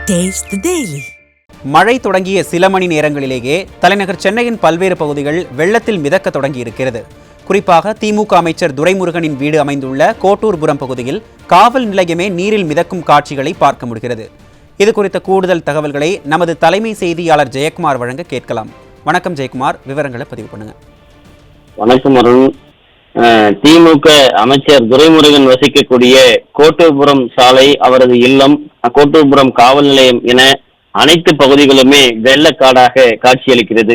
Taste the Daily. மழை தொடங்கிய சில மணி நேரங்களிலேயே தலைநகர் சென்னையின் பல்வேறு பகுதிகள் வெள்ளத்தில் மிதக்க தொடங்கியிருக்கிறது. குறிப்பாக திமுக அமைச்சர் துரைமுருகனின் வீடு அமைந்துள்ள கோட்டூர்புரம் பகுதியில் காவல் நிலையமே நீரில் மிதக்கும் காட்சிகளை பார்க்க முடிகிறது. இது குறித்த கூடுதல் தகவல்களை நமது தலைமை செய்தியாளர் ஜெயக்குமார் வழங்க கேட்கலாம். வணக்கம் ஜெயக்குமார், விவரங்களை பதிவு பண்ணுங்க. வணக்கம் அருண். திமுக அமைச்சர் துரைமுருகன் வசிக்கக்கூடிய கோட்டூர்புரம் சாலை, அவரது இல்லம், கோட்டூர்புரம் காவல் நிலையம் என அனைத்து பகுதிகளுமே வெள்ளக்காடாக காட்சியளிக்கிறது.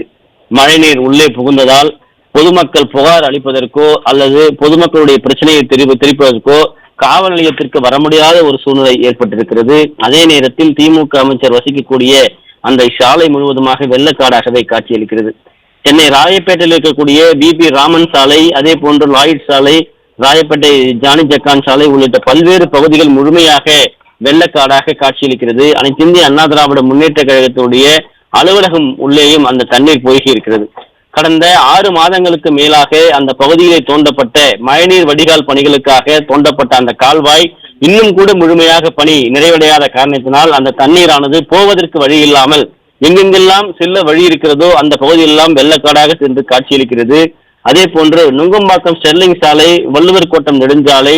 மழைநீர் உள்ளே புகுந்ததால் பொதுமக்கள் புகார் அளிப்பதற்கோ அல்லது பொதுமக்களுடைய பிரச்சனையை தெரிவிப்பதற்கோ காவல் நிலையத்திற்கு வர முடியாத ஒரு சூழ்நிலை ஏற்பட்டிருக்கிறது. அதே நேரத்தில் திமுக அமைச்சர் வசிக்கக்கூடிய அந்த சாலை முழுவதுமாக வெள்ளக்காடாகவே காட்சியளிக்கிறது. சென்னை ராயப்பேட்டையில் இருக்கக்கூடிய பிபி ராமன் சாலை, அதே போன்று லாயிட் சாலை, ராயப்பேட்டை ஜானி ஜக்கான் சாலை உள்ளிட்ட பல்வேறு பகுதிகள் முழுமையாக வெள்ளக்காடாக காட்சியளிக்கிறது. அனைத்து இந்திய அண்ணா திராவிட முன்னேற்ற கழகத்துடைய அலுவலகம் உள்ளேயும் அந்த தண்ணீர் போகி இருக்கிறது. கடந்த 6 மாதங்களுக்கு மேலாக அந்த பகுதியிலே தோண்டப்பட்ட மழைநீர் வடிகால் பணிகளுக்காக தோண்டப்பட்ட அந்த கால்வாய் இன்னும் கூட முழுமையாக பணி நிறைவடையாத காரணத்தினால் அந்த தண்ணீரானது போவதற்கு வழி இல்லாமல் எங்கெங்கெல்லாம் செல்ல வழி இருக்கிறதோ அந்த பகுதியெல்லாம் வெள்ளக்காடாக சென்று காட்சியளிக்கிறது. அதே போன்று நுங்கம்பாக்கம் ஸ்டெர்லிங் சாலை, வள்ளுவர் கோட்டம் நெடுஞ்சாலை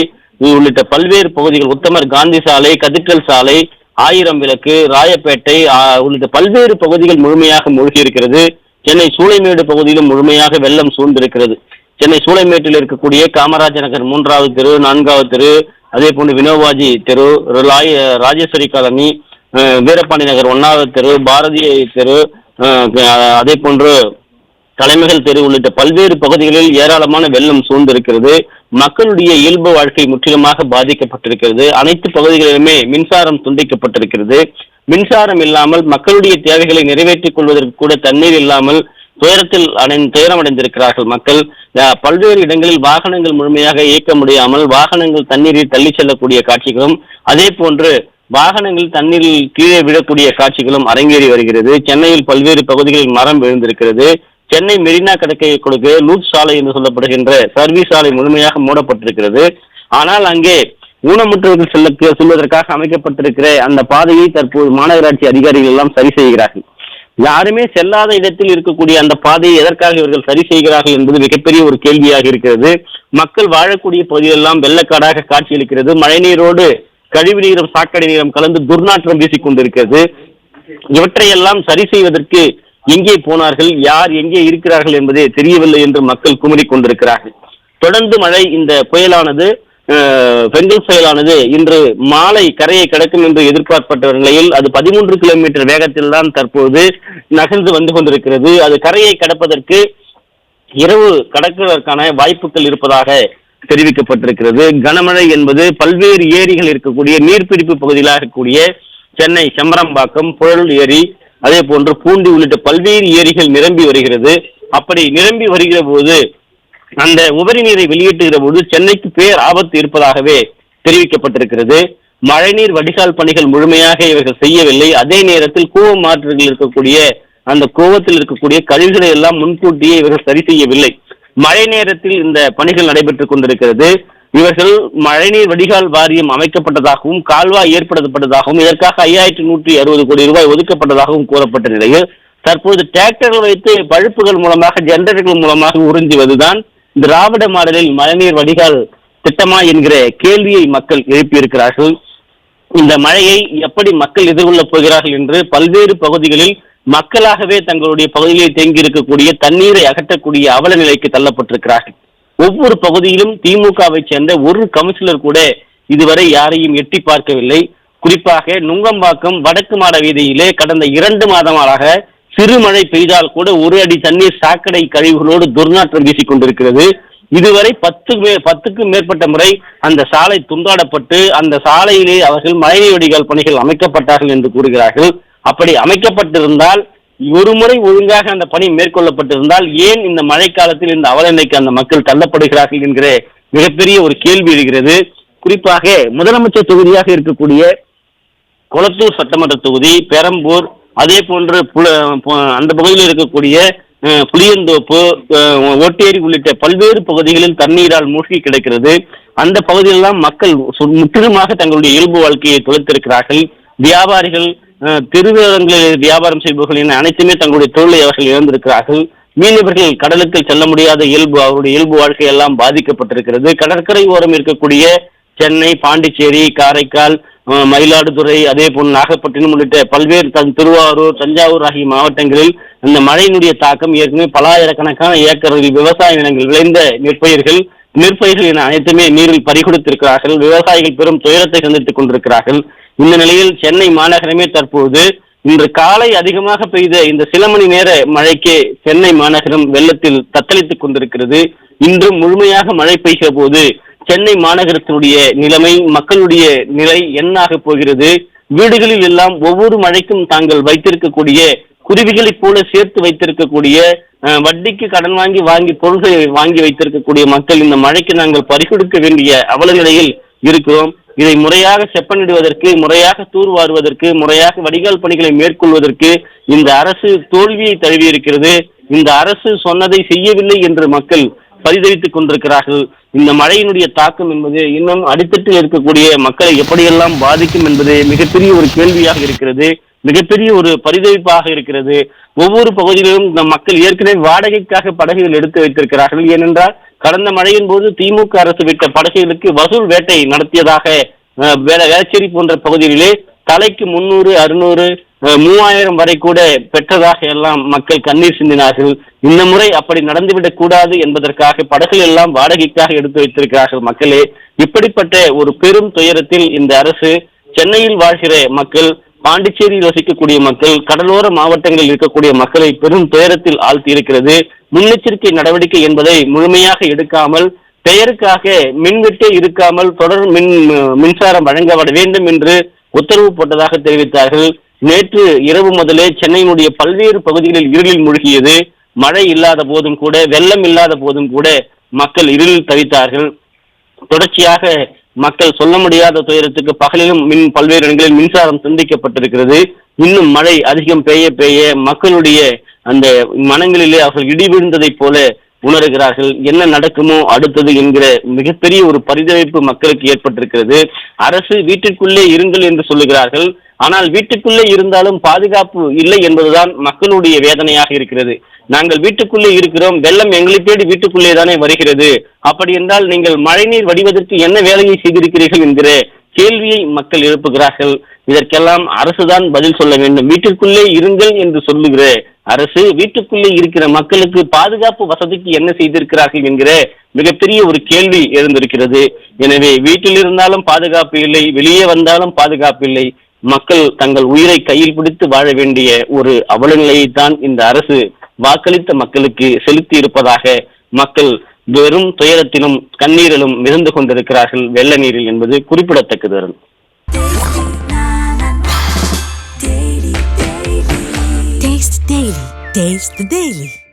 உள்ளிட்ட பல்வேறு பகுதிகள், உத்தமர் காந்தி சாலை, கதிர்கல் சாலை, ஆயிரம் விளக்கு, ராயப்பேட்டை உள்ளிட்ட பல்வேறு பகுதிகள் முழுமையாக மூழ்கி இருக்கிறது. சென்னை சூளைமேடு பகுதியிலும் முழுமையாக வெள்ளம் சூழ்ந்திருக்கிறது. சென்னை சூளைமேட்டில் இருக்கக்கூடிய காமராஜர் நகர் 3வது தெரு, 4வது தெரு, அதே போன்று வினோபாஜி தெரு, ராஜேஸ்வரி காலனி, வீரபாண்டி நகர் 1வது தெரு, பாரதிய தெரு, அதே போன்று தலைமைகள் தெரு உள்ளிட்ட பல்வேறு பகுதிகளில் ஏராளமான வெள்ளம் சூழ்ந்திருக்கிறது. மக்களுடைய இயல்பு வாழ்க்கை முற்றிலுமாக பாதிக்கப்பட்டிருக்கிறது. அனைத்து பகுதிகளிலுமே மின்சாரம் துண்டிக்கப்பட்டிருக்கிறது. மின்சாரம் இல்லாமல் மக்களுடைய தேவைகளை நிறைவேற்றிக் கொள்வதற்கு கூட தண்ணீர் இல்லாமல் துயரம் அடைந்திருக்கிறார்கள் மக்கள். பல்வேறு இடங்களில் வாகனங்கள் முழுமையாக இயக்க முடியாமல் வாகனங்கள் தண்ணீரில் தள்ளி செல்லக்கூடிய காட்சிகளும், அதே போன்று வாகனங்கள் தண்ணீரில் கீழே விழக்கூடிய காட்சிகளும் அரங்கேறி வருகிறது. சென்னையில் பல்வேறு பகுதிகளில் மரம் விழுந்திருக்கிறது. சென்னை மெரினா கடற்கரை கொடுக்க லூட் சாலை என்று சொல்லப்படுகின்ற சர்வீஸ் சாலை முழுமையாக மூடப்பட்டிருக்கிறது. ஆனால் அங்கே ஊனமுற்றவர்கள் செல்வதற்காக அமைக்கப்பட்டிருக்கிற அந்த பாதையை தற்போது மாநகராட்சி அதிகாரிகள் எல்லாம் சரி செய்கிறார்கள். யாருமே செல்லாத இடத்தில் இருக்கக்கூடிய அந்த பாதையை எதற்காக இவர்கள் சரி செய்கிறார்கள் என்பது மிகப்பெரிய ஒரு கேள்வியாக இருக்கிறது. மக்கள் வாழக்கூடிய பகுதியெல்லாம் வெள்ளக்காடாக காட்சியளிக்கிறது. மழைநீரோடு கழிவு நீரும் சாக்கடை நீரும் கலந்து துர்நாற்றம் வீசிக் கொண்டிருக்கிறது. இவற்றையெல்லாம் சரி செய்வதற்கு எங்கே போனார்கள், யார் எங்கே இருக்கிறார்கள் என்பதே தெரியவில்லை என்று மக்கள் குமரிக் கொண்டிருக்கிறார்கள். தொடர்ந்து மழை, இந்த புயலானது பெங்கல் புயலானது இன்று மாலை கரையை கடக்கும் என்று எதிர்பார்க்கப்பட்ட நிலையில் அது 13 கிலோமீட்டர் வேகத்தில் தான் தற்போது நகர்ந்து வந்து கொண்டிருக்கிறது. அது கரையை கடப்பதற்கு இரவு கடக்குவதற்கான வாய்ப்புகள் இருப்பதாக தெரிவிக்கப்பட்டிருக்கிறது. கனமழை என்பது பல்வேறு ஏரிகள் இருக்கக்கூடிய நீர்பிடிப்பு பகுதிகளாக இருக்கக்கூடிய சென்னை செம்பரம்பாக்கம், புழல் ஏரி, அதே போன்று பூண்டி உள்ளிட்ட பல்வேறு ஏரிகள் நிரம்பி வருகிறது. அப்படி நிரம்பி வருகிற போது அந்த உபரி நீரை வெளியேற்றுகிற போது சென்னைக்கு பேர் ஆபத்து இருப்பதாகவே தெரிவிக்கப்பட்டிருக்கிறது. மழைநீர் வடிகால் பணிகள் முழுமையாக இவர்கள் செய்யவில்லை. அதே நேரத்தில் கூவம் மாற்றுகள் இருக்கக்கூடிய அந்த கூவத்தில் இருக்கக்கூடிய கழிவுகளை எல்லாம் முன்கூட்டியே இவர்கள் சரி செய்யவில்லை. மழை நேரத்தில் இந்த பணிகள் நடைபெற்றுக் கொண்டிருக்கிறது. இவர்கள் மழைநீர் வடிகால் வாரியம் அமைக்கப்பட்டதாகவும் கால்வாய் ஏற்படுத்தப்பட்டதாகவும் இதற்காக 5160 கோடி ரூபாய் ஒதுக்கப்பட்டதாகவும் கூறப்பட்ட நிலையில் தற்போது டிராக்டர்கள் வைத்து பழுப்புகள் மூலமாக, ஜெனரேட்டர்கள் மூலமாக உறிஞ்சுவதுதான் திராவிட மாடலில் மழைநீர் வடிகால் திட்டமா என்கிற கேள்வியை மக்கள் எழுப்பியிருக்கிறார்கள். இந்த மழையை எப்படி மக்கள் எதிர்கொள்ளப் போகிறார்கள் என்று பல்வேறு பகுதிகளில் மக்களாகவே தங்களுடைய பகுதியிலே தேங்கி இருக்கக்கூடிய தண்ணீரை அகற்றக்கூடிய அவல நிலைக்கு தள்ளப்பட்டிருக்கிறார்கள். ஒவ்வொரு பகுதியிலும் திமுகவை சேர்ந்த ஒரு கவுன்சிலர் கூட இதுவரை யாரையும் எட்டி பார்க்கவில்லை. குறிப்பாக நுங்கம்பாக்கம் வடக்கு மாட வீதியிலே கடந்த 2 மாதங்களாக சிறுமழை பெய்தால் கூட 1 அடி தண்ணீர் சாக்கடை கழிவுகளோடு துர்நாற்றம் வீசிக் கொண்டிருக்கிறது. இதுவரை 10க்கும் மேற்பட்ட முறை அந்த சாலை துண்டாடப்பட்டு அந்த சாலையிலே அவர்கள் மழைநீர் வடிகால் பணிகள் அமைக்கப்பட்டார்கள் என்று கூறுகிறார்கள். அப்படி அமைக்கப்பட்டிருந்தால், ஒரு முறை ஒழுங்காக அந்த பணி மேற்கொள்ளப்பட்டிருந்தால் ஏன் இந்த மழைக்காலத்தில் இந்த அவலநிலைக்கு அந்த மக்கள் தள்ளப்படுகிறார்கள் என்கிற மிகப்பெரிய ஒரு கேள்வி எழுகிறது. குறிப்பாக முதலமைச்சர் தொகுதியாக இருக்கக்கூடிய கொளத்தூர் சட்டமன்ற தொகுதி, பெரம்பூர், அதே போன்று அந்த பகுதியில் இருக்கக்கூடிய புளியந்தோப்பு, ஓட்டேரி உள்ளிட்ட பல்வேறு பகுதிகளில் தண்ணீரால் மூழ்கி கிடக்கிறது. அந்த பகுதியிலெல்லாம் மக்கள் முற்றிலுமாக தங்களுடைய இயல்பு வாழ்க்கையை தொலைத்திருக்கிறார்கள். வியாபாரிகள் திருவிழங்களில் வியாபாரம் செய்பவர்கள் என அனைத்துமே தங்களுடைய தொழிலை அவர்கள் இழந்திருக்கிறார்கள். மீனவர்கள் கடலுக்கு செல்ல முடியாத அவருடைய இயல்பு வாழ்க்கை எல்லாம் பாதிக்கப்பட்டிருக்கிறது. கடற்கரை ஓரம் இருக்கக்கூடிய சென்னை, பாண்டிச்சேரி, காரைக்கால், மயிலாடுதுறை, அதே போல் நாகப்பட்டினம் உள்ளிட்ட பல்வேறு திருவாரூர், தஞ்சாவூர் ஆகிய மாவட்டங்களில் இந்த மழையினுடைய தாக்கம் ஏற்கனவே பல ஆயிரக்கணக்கான ஏக்கர்கள் விவசாய நிலங்கள் விளைந்த நெற்பயிர்கள் என அனைத்துமே நீரில் பறிகொடுத்திருக்கிறார்கள். விவசாயிகள் பெரும் துயரத்தை சந்தித்துக் கொண்டிருக்கிறார்கள். இந்த நிலையில் சென்னை மாநகரமே தற்போது இன்று காலை அதிகமாக பெய்த இந்த சில மணி நேர மழைக்கு சென்னை மாநகரம் வெள்ளத்தில் தத்தளித்துக் கொண்டிருக்கிறது. இன்று முழுமையாக மழை பெய்கிற போது சென்னை மாநகரத்தினுடைய நிலைமை, மக்களுடைய நிலை என்னாக போகிறது? வீடுகளில் எல்லாம் ஒவ்வொரு மழைக்கும் தாங்கள் வைத்திருக்கக்கூடிய குருவிகளைப் போல சேர்த்து வைத்திருக்கக்கூடிய வட்டிக்கு கடன் வாங்கி பொருள்களை வாங்கி வைத்திருக்கக்கூடிய மக்கள் இந்த மழைக்கு நாங்கள் பறிகொடுக்க வேண்டிய அவல நிலையில் இருக்கிறோம். இதை முறையாக செப்பனிடுவதற்கு, முறையாக தூர்வாருவதற்கு, முறையாக வடிகால் பணிகளை மேற்கொள்வதற்கு இந்த அரசு தோல்வியை தழுவியிருக்கிறது. இந்த அரசு சொன்னதை செய்யவில்லை என்று மக்கள் பரிதவித்துக் கொண்டிருக்கிறார்கள். இந்த மழையினுடைய தாக்கம் என்பது இன்னும் அடித்தட்டில் இருக்கக்கூடிய மக்களை எப்படியெல்லாம் பாதிக்கும் என்பது மிகப்பெரிய ஒரு கேள்வியாக இருக்கிறது. மிகப்பெரிய ஒரு பரிதவிப்பாக இருக்கிறது. ஒவ்வொரு பகுதியிலும் இந்த மக்கள் ஏற்கனவே வாடகைக்காக படகுகள் எடுத்து வைத்திருக்கிறார்கள். ஏனென்றால் கடந்த மழையின் போது திமுக அரசு விட்ட படகுகளுக்கு வசூல் வேட்டை நடத்தியதாக வேளச்சேரி போன்ற பகுதிகளிலே தலைக்கு 300, 600, 3000 வரை கூட பெற்றதாக எல்லாம் மக்கள் கண்ணீர் சிந்தினார்கள். இந்த முறை அப்படி நடந்துவிடக் கூடாது என்பதற்காக படகுகள் எல்லாம் வாடகைக்காக எடுத்து வைத்திருக்கிறார்கள். மக்களே, இப்படிப்பட்ட ஒரு பெரும் துயரத்தில் இந்த அரசு சென்னையில் வாழ்கிற மக்கள், பாண்டிச்சேரியில் வசிக்கக்கூடிய மக்கள், கடலோர மாவட்டங்களில் இருக்கக்கூடிய மக்களை பெரும் துயரத்தில் ஆழ்த்தி இருக்கிறது. முன்னெச்சரிக்கை நடவடிக்கை என்பதை முழுமையாக எடுக்காமல், பெயருக்காக மின்வெட்டே இருக்காமல் தொடர் மின்சாரம் வழங்கப்பட வேண்டும் என்று உத்தரவு போட்டதாக தெரிவித்தார்கள். நேற்று இரவு முதலே சென்னையினுடைய பல்வேறு பகுதிகளில் இருளில் மூழ்கியது. மழை இல்லாத போதும் கூட, வெள்ளம் இல்லாத போதும் கூட மக்கள் இருளில் தவித்தார்கள். தொடர்ச்சியாக மக்கள் சொல்ல முடியாத துயரத்துக்கு பகலிலும் பல்வேறு இடங்களில் மின்சாரம் துண்டிக்கப்பட்டிருக்கிறது. இன்னும் மழை அதிகம் பெய்ய மக்களுடைய அந்த மனங்களிலே அவர்கள் இடி விழுந்ததைப் போல உணர்கிறார்கள். என்ன நடக்குமோ அடுத்தது என்கிற மிகப்பெரிய ஒரு பரிதவிப்பு மக்களுக்கு ஏற்பட்டிருக்கிறது. அரசு வீட்டிற்குள்ளே இருங்கள் என்று சொல்லுகிறார்கள். ஆனால் வீட்டுக்குள்ளே இருந்தாலும் பாதுகாப்பு இல்லை என்பதுதான் மக்களுடைய வேதனையாக இருக்கிறது. நாங்கள் வீட்டுக்குள்ளே இருக்கிறோம், வெள்ளம் எங்களை தேடி வீட்டுக்குள்ளே தானே வருகிறது. அப்படி என்றால் நீங்கள் மழைநீர் வடிவதற்கு என்ன வேலையை செய்திருக்கிறீர்கள் என்கிற கேள்வியை மக்கள் எழுப்புகிறார்கள். இதற்கெல்லாம் அரசுதான் பதில் சொல்ல வேண்டும். வீட்டிற்குள்ளே இருங்கள் என்று சொல்லுகிற அரசு வீட்டுக்குள்ளே இருக்கிற மக்களுக்கு பாதுகாப்பு வசதிக்கு என்ன செய்திருக்கிறார்கள் என்கிற மிகப்பெரிய ஒரு கேள்வி எழுந்திருக்கிறது. எனவே வீட்டில் இருந்தாலும் பாதுகாப்பு இல்லை, வெளியே வந்தாலும் பாதுகாப்பு இல்லை. மக்கள் தங்கள் உயிரை கையில் பிடித்து வாழ வேண்டிய ஒரு அவல நிலையைத்தான் இந்த அரசு வாக்களித்த மக்களுக்கு செலுத்தி இருப்பதாக மக்கள் வெறும் துயரத்திலும் கண்ணீரிலும் மிதந்து கொண்டிருக்கிறார்கள் வெள்ள நீரில் என்பது குறிப்பிடத்தக்கது. Taste the Daily.